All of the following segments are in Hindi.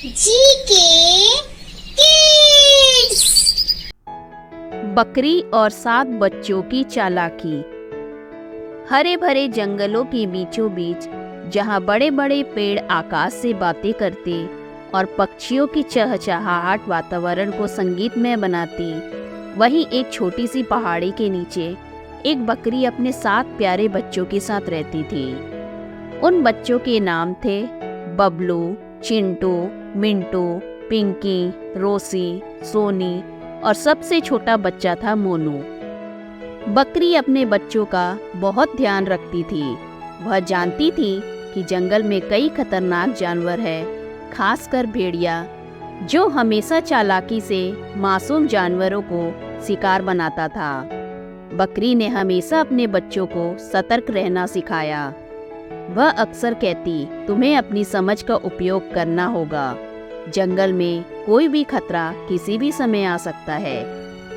GK kids. बकरी और 7 बच्चों की चालाकी। हरे भरे जंगलों के बीचों बीच, जहाँ बड़े बड़े पेड़ आकाश से बातें करते और पक्षियों की चहचहाहट वातावरण को संगीतमय बनाती, वहीं एक छोटी सी पहाड़ी के नीचे एक बकरी अपने 7 प्यारे बच्चों के साथ रहती थी। उन बच्चों के नाम थे बबलू, चिंटू, मिंटू, पिंकी, रोसी, सोनी और सबसे छोटा बच्चा था मोनू। बकरी अपने बच्चों का बहुत ध्यान रखती थी। वह जानती थी कि जंगल में कई खतरनाक जानवर हैं, खासकर भेड़िया, जो हमेशा चालाकी से मासूम जानवरों को शिकार बनाता था। बकरी ने हमेशा अपने बच्चों को सतर्क रहना सिखाया। वह अक्सर कहती, तुम्हें अपनी समझ का उपयोग करना होगा। जंगल में कोई भी खतरा किसी भी समय आ सकता है।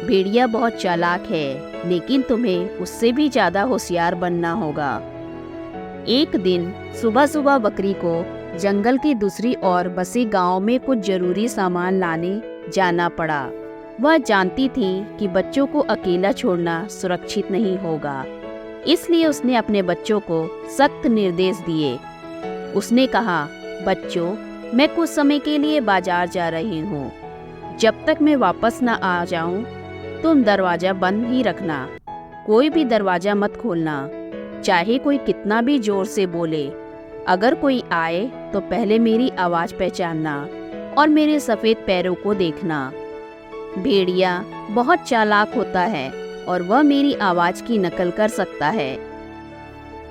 भेड़िया बहुत चालाक है, लेकिन तुम्हें उससे भी ज्यादा होशियार बनना होगा। एक दिन सुबह सुबह बकरी को जंगल की दूसरी ओर बसे गांव में कुछ जरूरी सामान लाने जाना पड़ा। वह जानती थी कि बच्चों को अकेला छोड़ना सुरक्षित नहीं होगा, इसलिए उसने अपने बच्चों को सख्त निर्देश दिए। उसने कहा, बच्चों, मैं कुछ समय के लिए बाजार जा रही हूँ। जब तक मैं वापस न आ जाऊँ, तुम दरवाजा बंद ही रखना। कोई भी दरवाजा मत खोलना, चाहे कोई कितना भी जोर से बोले। अगर कोई आए तो पहले मेरी आवाज़ पहचानना और मेरे सफ़ेद पैरों को देखना। भेड़िया बहुत चालाक होता है और वह मेरी आवाज़ की नकल कर सकता है,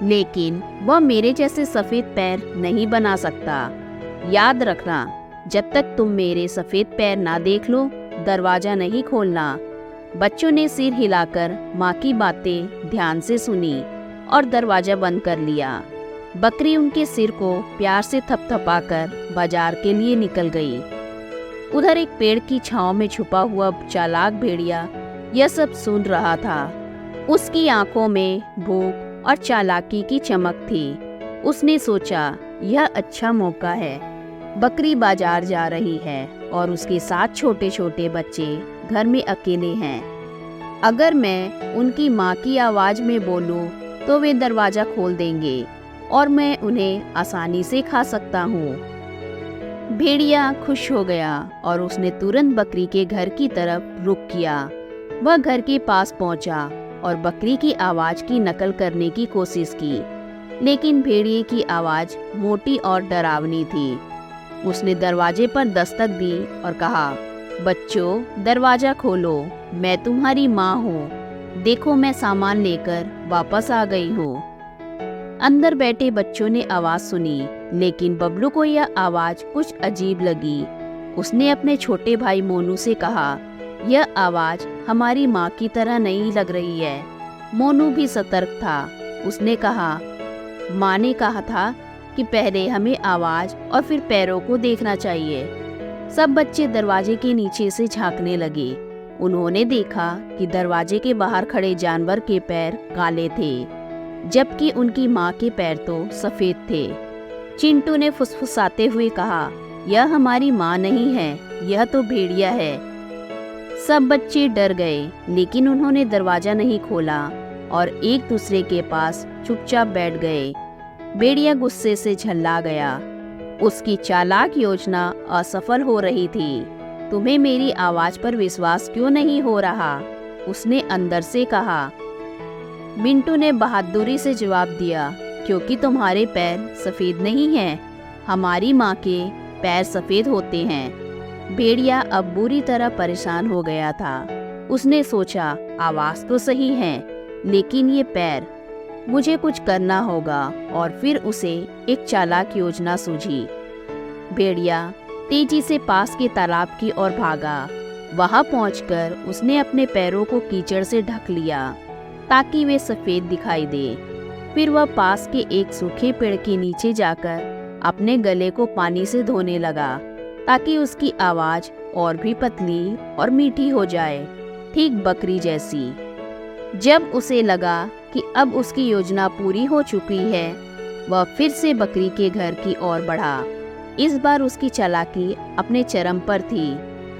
लेकिन वह मेरे जैसे सफ़ेद पैर नहीं बना सकता। याद रखना, जब तक तुम मेरे सफ़ेद पैर ना देख लो, दरवाज़ा नहीं खोलना। बच्चों ने सिर हिलाकर माँ की बातें ध्यान से सुनी और दरवाज़ा बंद कर लिया। बकरी उनके सिर को प्यार से थपथपाकर बाजार के लिए निकल गई। उधर एक पेड़ की छांव में छुपा हुआ चालाक भेड़िया यह सब सुन रहा था। उसकी आंखों में भूख और चालाकी की चमक थी। उसने सोचा, यह अच्छा मौका है। बकरी बाजार जा रही है और उसके 7 छोटे छोटे बच्चे घर में अकेले हैं। अगर मैं उनकी माँ की आवाज़ में बोलूँ तो वे दरवाज़ा खोल देंगे और मैं उन्हें आसानी से खा सकता हूँ। भेड़िया खुश हो गया और उसने तुरंत बकरी के घर की तरफ रुख किया। वह घर के पास पहुंचा और बकरी की आवाज़ की नकल करने की कोशिश की, लेकिन भेड़िए की आवाज़ मोटी और डरावनी थी। उसने दरवाजे पर दस्तक दी और कहा, बच्चों, दरवाज़ा खोलो, मैं तुम्हारी माँ हूँ। देखो, मैं सामान लेकर वापस आ गई हूँ। अंदर बैठे बच्चों ने आवाज़ सुनी, लेकिन बबलू को यह आवाज़ कुछ अजीब लगी। उसने अपने छोटे भाई मोनू से कहा, यह आवाज़ हमारी माँ की तरह नहीं लग रही है। मोनू भी सतर्क था। उसने कहा, माँ ने कहा था कि पहले हमें आवाज़ और फिर पैरों को देखना चाहिए। सब बच्चे दरवाजे के नीचे से झांकने लगे। उन्होंने देखा कि दरवाजे के बाहर खड़े जानवर के पैर काले थे, जबकि उनकी माँ के पैर तो सफ़ेद थे। चिंटू ने फुसफुसाते हुए कहा, यह हमारी माँ नहीं है, यह तो भेड़िया है। सब बच्चे डर गए, लेकिन उन्होंने दरवाजा नहीं खोला और एक दूसरे के पास चुपचाप बैठ गए। भेड़िया गुस्से से झल्ला गया। उसकी चालाक योजना असफल हो रही थी। तुम्हें मेरी आवाज़ पर विश्वास क्यों नहीं हो रहा? उसने अंदर से कहा। मिंटू ने बहादुरी से जवाब दिया, क्योंकि तुम्हारे पैर सफ़ेद नहीं हैं। हमारी माँ के पैर सफ़ेद होते हैं। भेड़िया अब बुरी तरह परेशान हो गया था। उसने सोचा, आवाज़ तो सही है, लेकिन ये पैर, मुझे कुछ करना होगा। और फिर उसे एक चालाक योजना सूझी। भेड़िया तेजी से पास के तालाब की ओर भागा। वहां पहुंचकर उसने अपने पैरों को कीचड़ से ढक लिया ताकि वे सफ़ेद दिखाई दे। फिर वह पास के एक सूखे पेड़ के नीचे जाकर अपने गले को पानी से धोने लगा, ताकि उसकी आवाज़ और भी पतली और मीठी हो जाए, ठीक बकरी जैसी। जब उसे लगा कि अब उसकी योजना पूरी हो चुकी है, वह फिर से बकरी के घर की ओर बढ़ा। इस बार उसकी चालाकी अपने चरम पर थी।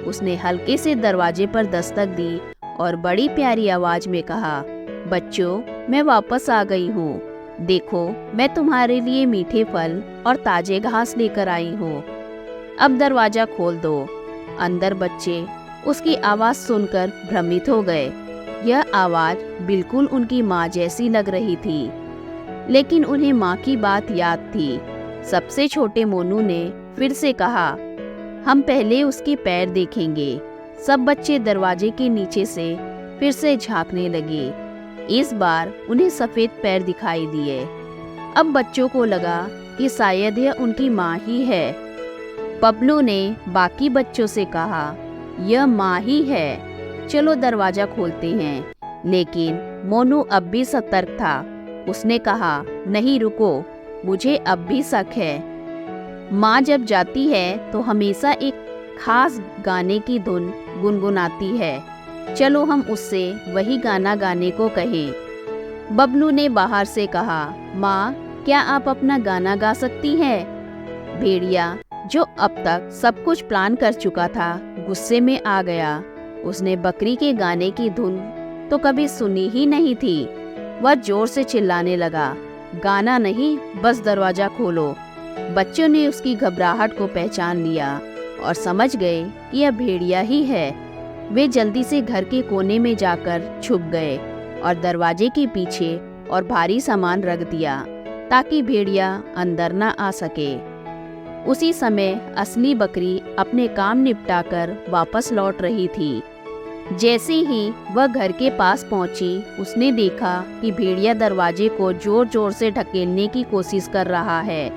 उसने हल्के से दरवाजे पर दस्तक दी और बड़ी प्यारी आवाज में कहा, बच्चों, मैं वापस आ गई हूँ। देखो, मैं तुम्हारे लिए मीठे फल और ताजे घास लेकर आई हूँ। अब दरवाजा खोल दो। अंदर बच्चे उसकी आवाज सुनकर भ्रमित हो गए। यह आवाज बिल्कुल उनकी माँ जैसी लग रही थी, लेकिन उन्हें माँ की बात याद थी। सबसे छोटे मोनू ने फिर से कहा, हम पहले उसके पैर देखेंगे। सब बच्चे दरवाजे के नीचे से फिर से झांकने लगे। इस बार उन्हें सफेद पैर दिखाई दिए। अब बच्चों को लगा कि शायद यह उनकी माँ ही है। बबलू ने बाकी बच्चों से कहा, यह माँ ही है, चलो दरवाजा खोलते हैं। लेकिन मोनू अब भी सतर्क था। उसने कहा, नहीं रुको, मुझे अब भी शक है। माँ जब जाती है तो हमेशा एक खास गाने की धुन गुनगुनाती है। चलो हम उससे वही गाना गाने को कहें। बबलू ने बाहर से कहा, माँ, क्या आप अपना गाना गा सकती हैं? भेड़िया, जो अब तक सब कुछ प्लान कर चुका था, गुस्से में आ गया। उसने बकरी के गाने की धुन तो कभी सुनी ही नहीं थी। वह जोर से चिल्लाने लगा, गाना नहीं, बस दरवाजा खोलो। बच्चों ने उसकी घबराहट को पहचान लिया और समझ गए कि यह भेड़िया ही है। वे जल्दी से घर के कोने में जाकर छुप गए और दरवाजे के पीछे और भारी सामान रख दिया ताकि भेड़िया अंदर न आ सके। उसी समय असली बकरी अपने काम निपटाकर वापस लौट रही थी। जैसे ही वह घर के पास पहुंची, उसने देखा कि भेड़िया दरवाजे को जोर जोर से ढकेलने की कोशिश कर रहा है।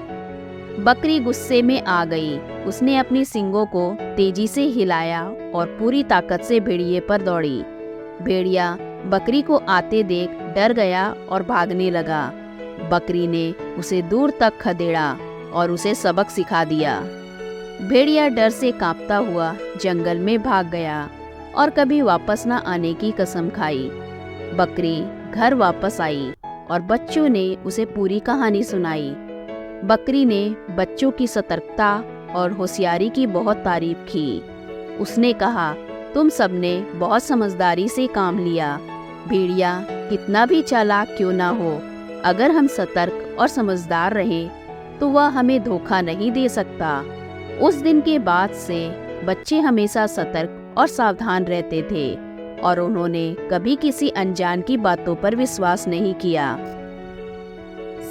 बकरी गुस्से में आ गई। उसने अपनी सींगों को तेजी से हिलाया और पूरी ताकत से भेड़िए पर दौड़ी। भेड़िया बकरी को आते देख डर गया और भागने लगा। बकरी ने उसे दूर तक खदेड़ा और उसे सबक सिखा दिया। भेड़िया डर से कांपता हुआ जंगल में भाग गया और कभी वापस न आने की कसम खाई। बकरी घर वापस आई और बच्चों ने उसे पूरी कहानी सुनाई। बकरी ने बच्चों की सतर्कता और होशियारी की बहुत तारीफ की। उसने कहा, तुम सबने बहुत समझदारी से काम लिया। भेड़िया कितना भी चालाक क्यों ना हो, अगर हम सतर्क और समझदार रहें तो वह हमें धोखा नहीं दे सकता। उस दिन के बाद से बच्चे हमेशा सतर्क और सावधान रहते थे और उन्होंने कभी किसी अनजान की बातों पर विश्वास नहीं किया।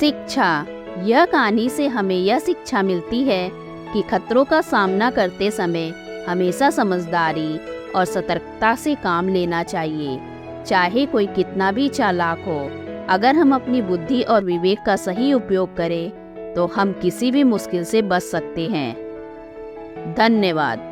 शिक्षा। यह कहानी से हमें यह शिक्षा मिलती है कि खतरों का सामना करते समय हमेशा समझदारी और सतर्कता से काम लेना चाहिए। चाहे कोई कितना भी चालाक हो, अगर हम अपनी बुद्धि और विवेक का सही उपयोग करें तो हम किसी भी मुश्किल से बच सकते हैं। धन्यवाद।